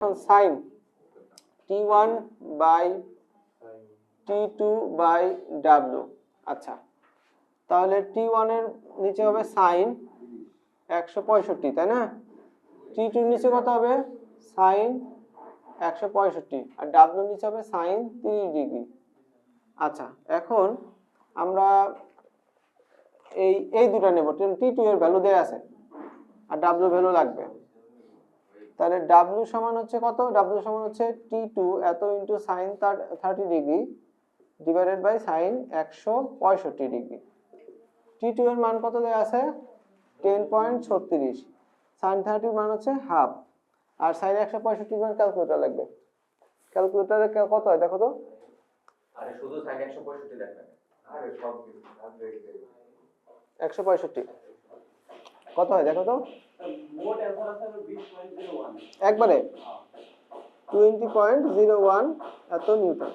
Sign T1 by T2 by W। আচ্ছা, তাহলে T1 এর নিচে হবে সাইন 165, তাই না? T2 এর নিচে কত হবে? সাইন 165, আর W নিচে হবে সাইন 30 ডিগ্রি। আচ্ছা, এখন আমরা এই দুটো নেব। T2 এর ভ্যালু দেয়া আছে আর W ভ্যালু লাগবে। তাহলে W সমান হচ্ছে কত? W সমান হচ্ছে T2 এত into sine 30 degree divided by sine 165 degree. T2 এর মান কত দেয়া আছে? 10.36। সাইন 30 এর মান হচ্ছে হাফ, আর সাইন 165 এর মান ক্যালকুলেটর লাগবে। ক্যালকুলেটরে কত হয় দেখো তো? আরে শুধু সাইন 165 লেখা, আরে সব কিছু 165 কত হয় দেখো তো? মোট অ্যান্সার আছে 20.01 একবারে 20.01 এত নিউটন।